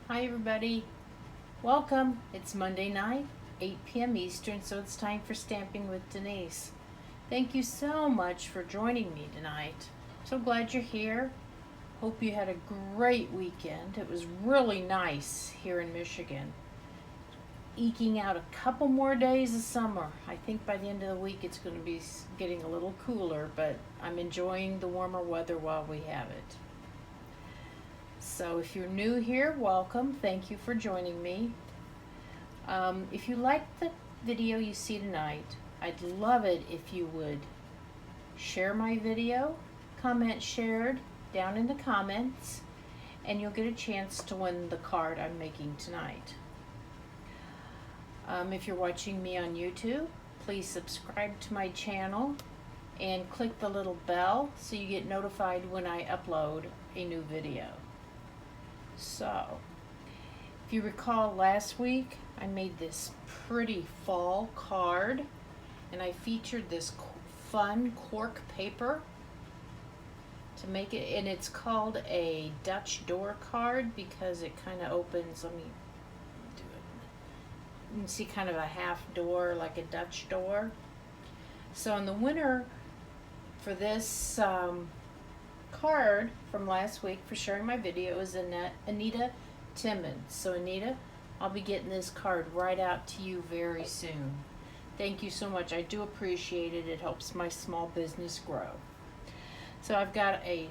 Hi everybody, welcome. It's Monday night, 8 p.m. Eastern, so it's time for Stamping with Denise. Thank you so much for joining me tonight. So glad you're here. Hope you had a great weekend. It was really nice here in Michigan. Eking out a couple more days of summer. I think by the end of the week it's going to be getting a little cooler, but I'm enjoying the warmer weather while we have it. So if you're new here, welcome. Thank you for joining me. If you like the video you see tonight, I'd love it if you would share my video, comment shared down in the comments, and you'll get a chance to win the card I'm making tonight. If you're watching me on YouTube, please subscribe to my channel and click the little bell so you get notified when I upload a new video. So, if you recall last week, I made this pretty fall card and I featured this fun cork paper to make it, and it's called a Dutch door card because it kind of opens, let me do it, you can see kind of a half door like a Dutch door. So in the winner for this card from last week for sharing my video is Anita Timmons. So Anita, I'll be getting this card right out to you very soon. Thank you so much. I do appreciate it. It helps my small business grow. So I've got a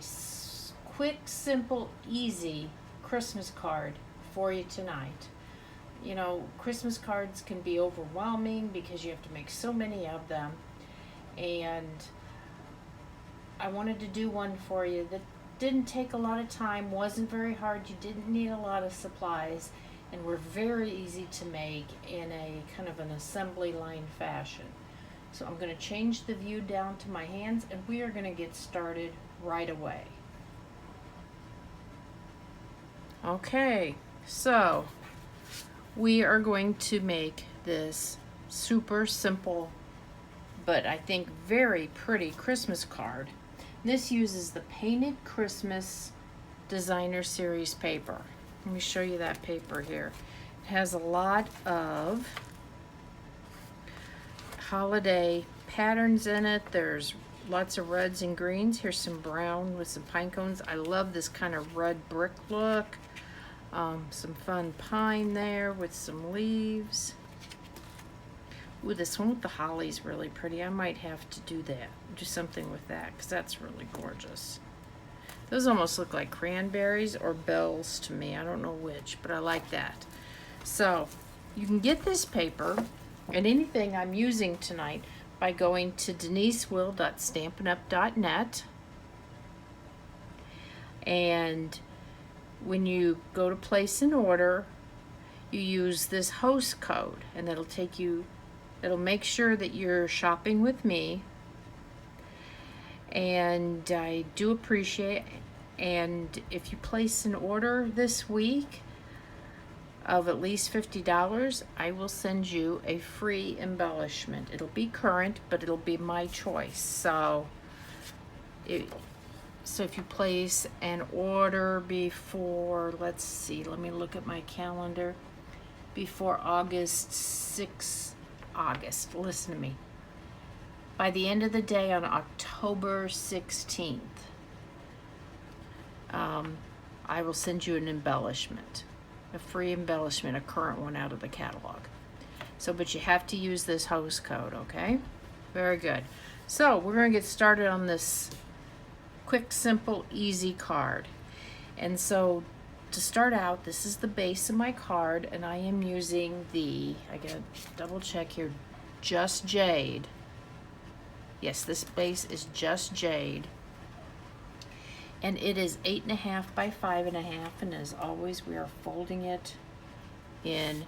quick, simple, easy Christmas card for you tonight. You know, Christmas cards can be overwhelming because you have to make so many of them, and I wanted to do one for you that didn't take a lot of time, wasn't very hard, you didn't need a lot of supplies, and were very easy to make in a kind of an assembly line fashion. So I'm going to change the view down to my hands and we are going to get started right away. Okay, so we are going to make this super simple but I think very pretty Christmas card. This uses the Painted Christmas Designer Series paper. Let me show you that paper here. It has a lot of holiday patterns in it. There's lots of reds and greens. Here's some brown with some pine cones. I love this kind of red brick look. Some fun pine there with some leaves. Ooh, this one with the holly is really pretty. I might have to do something with that because that's really gorgeous. Those almost look like cranberries or bells to me. I don't know which, but I like that. So you can get this paper and anything I'm using tonight by going to denisewill.stampinup.net, and when you go to place an order, you use this host code and it'll make sure that you're shopping with me, and I do appreciate, and if you place an order this week of at least $50, I will send you a free embellishment. It'll be current, but it'll be my choice. So if you place an order before, let's see, let me look at my calendar, before August, listen to me. By the end of the day on October 16th, I will send you an embellishment, a free embellishment, a current one out of the catalog. So, but you have to use this host code, okay? Very good. So we're going to get started on this quick, simple, easy card. And so to start out, this is the base of my card, and I am using I gotta double check here, Just Jade. Yes, this base is Just Jade. And it is 8.5 by 5.5, and as always, we are folding it in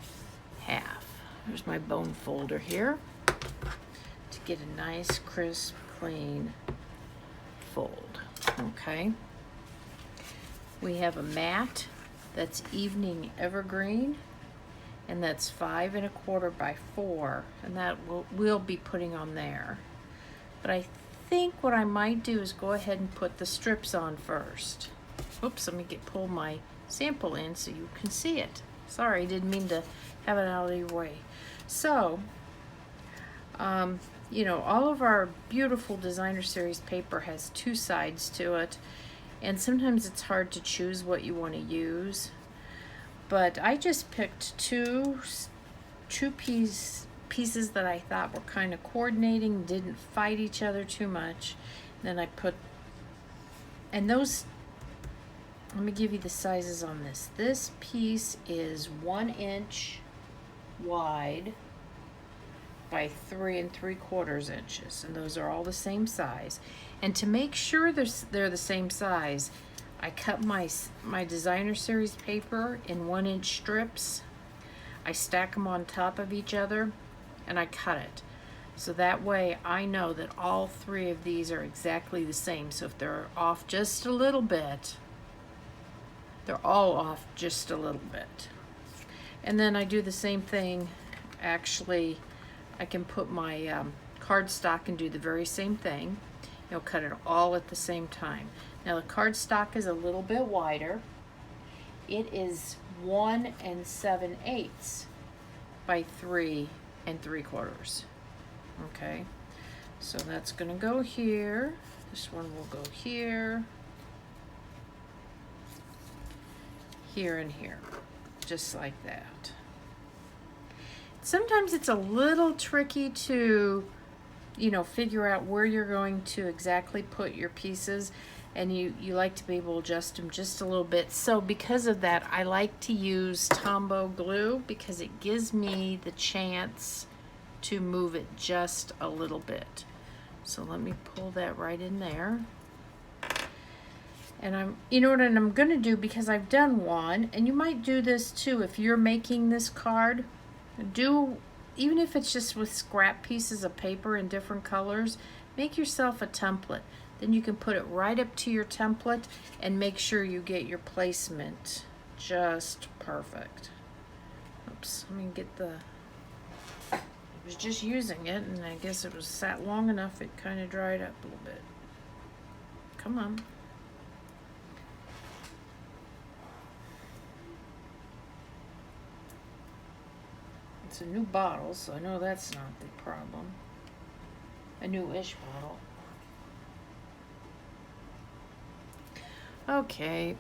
half. There's my bone folder here to get a nice, crisp, clean fold. Okay. We have a mat that's Evening Evergreen, and that's 5 1/4 by 4, and that we'll be putting on there. But I think what I might do is go ahead and put the strips on first. Oops, let me pull my sample in so you can see it. Sorry, didn't mean to have it out of your way. So, you know, all of our beautiful designer series paper has two sides to it, and sometimes it's hard to choose what you want to use. But I just picked two pieces that I thought were kind of coordinating, didn't fight each other too much. Then I put, and those, let me give you the sizes on this. This piece is 1 inch wide by 3 3/4 inches, and those are all the same size. And to make sure they're the same size, I cut my designer series paper in 1 inch strips. I stack them on top of each other, and I cut it. So that way I know that all three of these are exactly the same. So if they're off just a little bit, they're all off just a little bit. And then I do the same thing. Actually, I can put my cardstock and do the very same thing. You'll cut it all at the same time. Now the cardstock is a little bit wider. It is 1 7/8 by 3 3/4. Okay, so that's gonna go here. This one will go here, here, and here, just like that. Sometimes it's a little tricky to, you know, figure out where you're going to exactly put your pieces, and you like to be able to adjust them just a little bit. So because of that, I like to use Tombow glue because it gives me the chance to move it just a little bit. So let me pull that right in there. And you know what I'm gonna do, because I've done one, and you might do this too if you're making this card. Even if it's just with scrap pieces of paper in different colors, make yourself a template. Then you can put it right up to your template and make sure you get your placement just perfect. Oops, let me get the, I was just using it, and I guess it was sat long enough it kind of dried up a little bit. Come on. It's a new bottle, so I know that's not the problem. A new-ish bottle. Okay,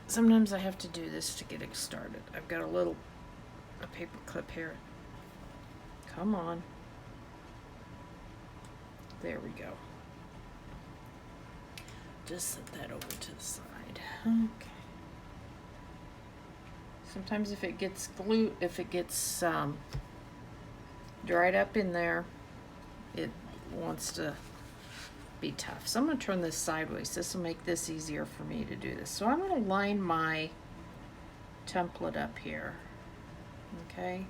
sometimes I have to do this to get it started. I've got a paper clip here. Come on. There we go. Just set that over to the side. Okay. Sometimes if it gets dried up in there, it wants to be tough. So I'm going to turn this sideways. This will make this easier for me to do this. So I'm going to line my template up here. Okay?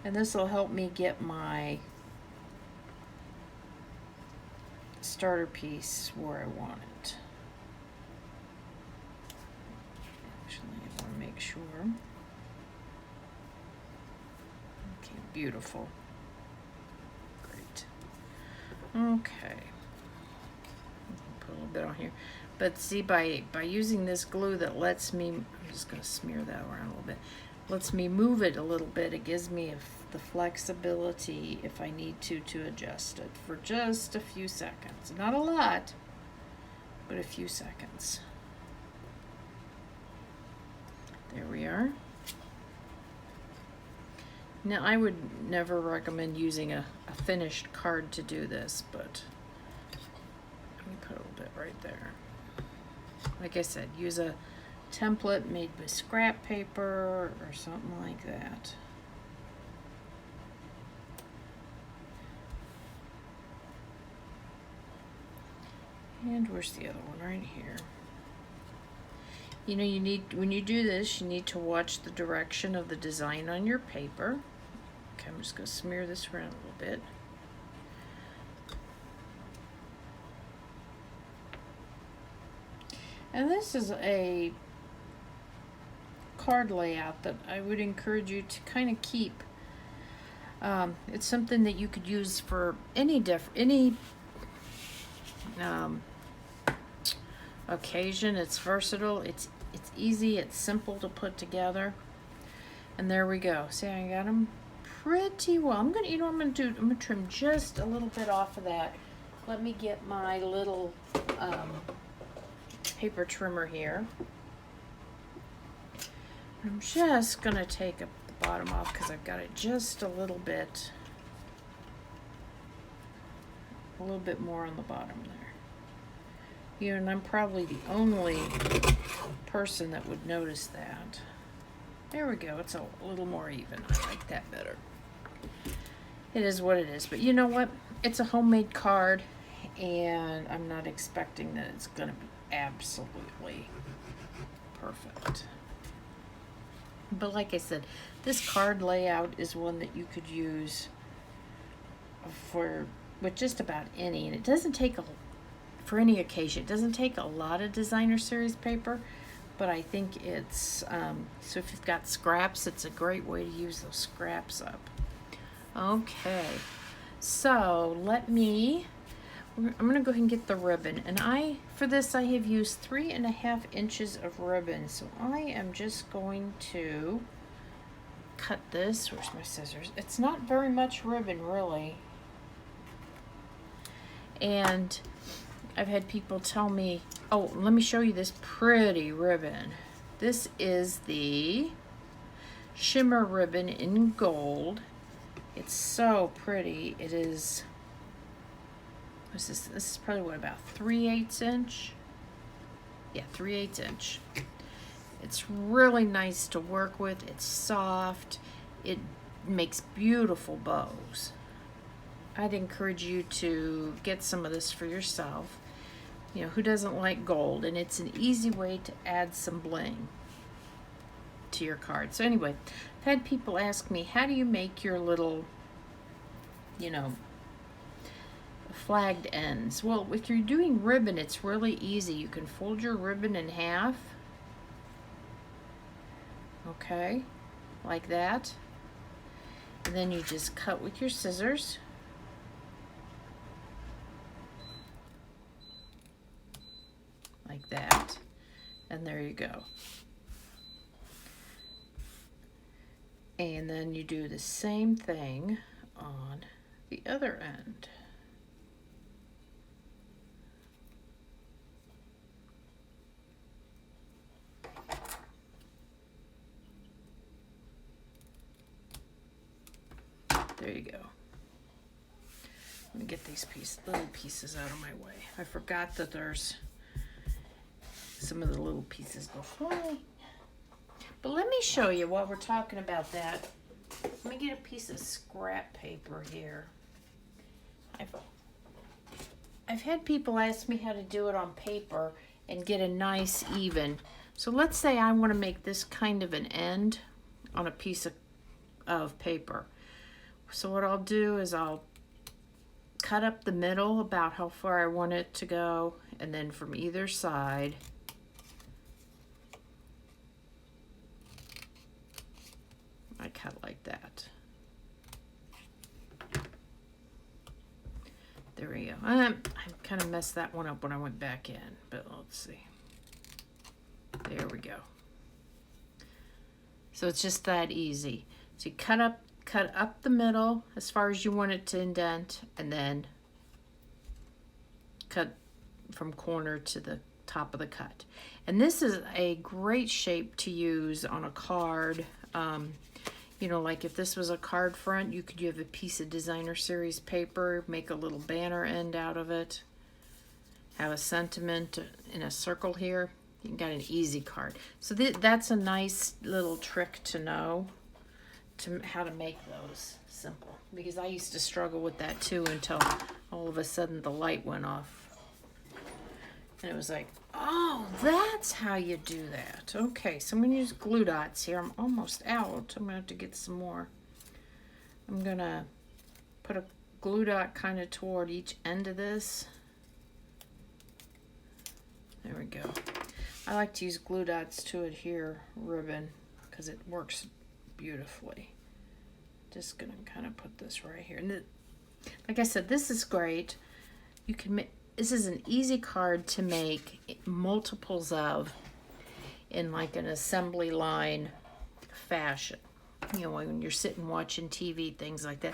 And this will help me get my starter piece where I want it. Actually, I want to make sure. Okay, beautiful. Great. Okay. Put a little bit on here. But see, by using this glue that lets me, I'm just going to smear that around a little bit, lets me move it a little bit. It gives me the flexibility if I need to adjust it for just a few seconds. Not a lot, but a few seconds. There we are. Now I would never recommend using a finished card to do this, but let me put a little bit right there. Like I said, use a template made with scrap paper or something like that. And where's the other one? Right here. You know, when you do this, you need to watch the direction of the design on your paper. Okay, I'm just going to smear this around a little bit. And this is a card layout that I would encourage you to kind of keep. It's something that you could use for any occasion. It's versatile. It's It's easy, it's simple to put together. And there we go. See, I got them pretty well. I'm gonna, I'm gonna trim just a little bit off of that. Let me get my little paper trimmer here. I'm just gonna take the bottom off because I've got it just a little bit more on the bottom there. You know, and I'm probably the only person that would notice that. There we go, it's a little more even. I like that better. It is what it is, but you know what? It's a homemade card, and I'm not expecting that it's gonna be absolutely perfect. But like I said, this card layout is one that you could use with just about any, and it doesn't take for any occasion. It doesn't take a lot of designer series paper, but I think it's, so if you've got scraps, it's a great way to use those scraps up. Okay, so I'm gonna go ahead and get the ribbon, and for this I have used 3.5 inches of ribbon, so I am just going to cut this. Where's my scissors? It's not very much ribbon, really. And I've had people tell me, oh, let me show you this pretty ribbon. This is the Shimmer ribbon in gold. It's so pretty. It is, what's this? This is probably what, about 3/8 inch? Yeah, 3/8 inch. It's really nice to work with. It's soft. It makes beautiful bows. I'd encourage you to get some of this for yourself. You know, who doesn't like gold? And it's an easy way to add some bling to your card. So anyway, I've had people ask me, how do you make your little, you know, flagged ends? Well, if you're doing ribbon, it's really easy. You can fold your ribbon in half. Okay, like that. And then you just cut with your scissors. Like that. And there you go. And then you do the same thing on the other end. There you go. Let me get these little pieces out of my way. I forgot that there's some of the little pieces go flying. But let me show you while we're talking about that. Let me get a piece of scrap paper here. I've had people ask me how to do it on paper and get a nice even. So let's say I want to make this kind of an end on a piece of paper. So what I'll do is I'll cut up the middle about how far I want it to go, and then from either side I cut like that. There we go. I kind of messed that one up when I went back in, but let's see. There we go. So it's just that easy. So you cut up the middle as far as you want it to indent, and then cut from corner to the top of the cut. And this is a great shape to use on a card. You know, like if this was a card front, you could have a piece of designer series paper, make a little banner end out of it, have a sentiment in a circle here. You got an easy card. So that's a nice little trick to know, how to make those simple, because I used to struggle with that too until all of a sudden the light went off and it was like, oh, that's how you do that. Okay, so I'm gonna use glue dots here. I'm almost out. I'm gonna have to get some more. I'm gonna put a glue dot kind of toward each end of this. There we go. I like to use glue dots to adhere ribbon because it works beautifully. Just gonna kind of put this right here. And like I said, this is great. You can make, this is an easy card to make multiples of. in like an assembly line fashion. You know, when you're sitting watching TV, things like that.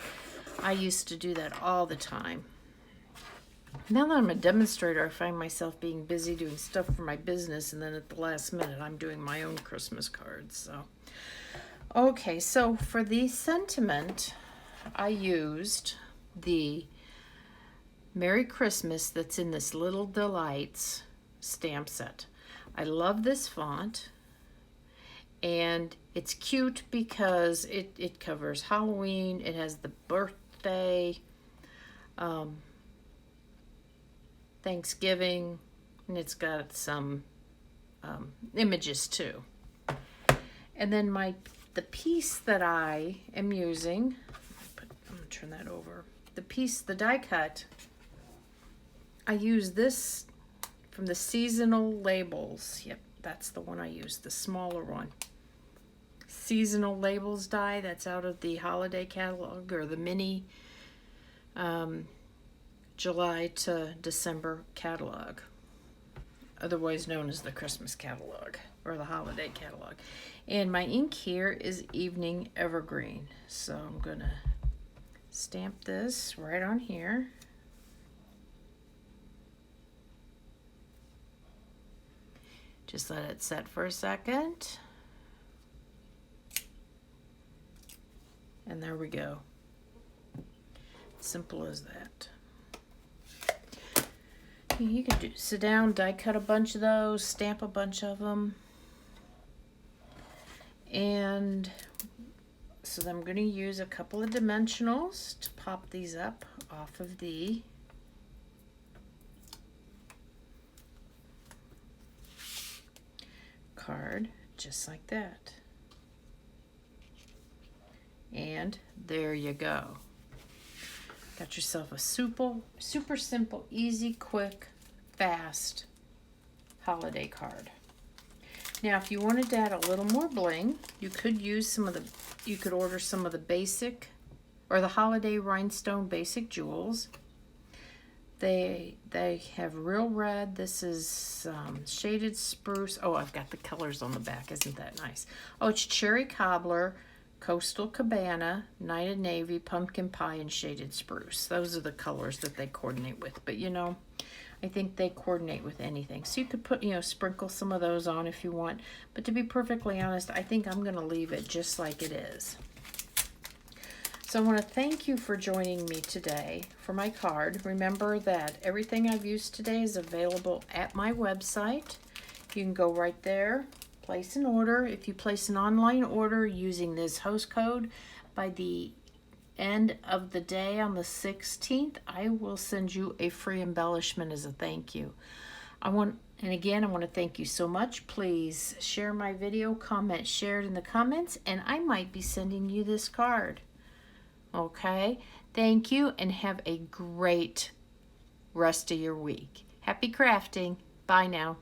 I used to do that all the time. Now that I'm a demonstrator, I find myself being busy doing stuff for my business, and then at the last minute, I'm doing my own Christmas cards. So, okay, so for the sentiment, I used the Merry Christmas that's in this Little Delights stamp set. I love this font, and it's cute because it covers Halloween, it has the birthday, Thanksgiving, and it's got some images too. And then the piece that I am using, I'm gonna turn that over. The die cut, I use this from the seasonal labels. Yep, that's the one I use, the smaller one. Seasonal labels die, that's out of the holiday catalog, or the mini July to December catalog, otherwise known as the Christmas catalog or the holiday catalog. And my ink here is Evening Evergreen, so I'm gonna stamp this right on here. Just let it set for a second. And there we go. Simple as that. You can sit down, die cut a bunch of those, stamp a bunch of them. And so then I'm going to use a couple of dimensionals to pop these up off of the card, just like that. And there you go. Got yourself a super simple, easy, quick, fast holiday card. Now, if you wanted to add a little more bling, you could use you could order some of the basic or the holiday rhinestone basic jewels. They have real red. This is shaded spruce. Oh, I've got the colors on the back. Isn't that nice? Oh, it's cherry cobbler, coastal cabana, night of navy, pumpkin pie, and shaded spruce. Those are the colors that they coordinate with. But you know, I think they coordinate with anything. So you could put, sprinkle some of those on if you want. But to be perfectly honest, I think I'm going to leave it just like it is. So I want to thank you for joining me today for my card. Remember that everything I've used today is available at my website. You can go right there, place an order. If you place an online order using this host code, by the end of the day on the 16th, I will send you a free embellishment as a thank you. And again, I want to thank you so much. Please share my video, comment, share it in the comments, and I might be sending you this card. Okay? Thank you, and have a great rest of your week. Happy crafting. Bye now.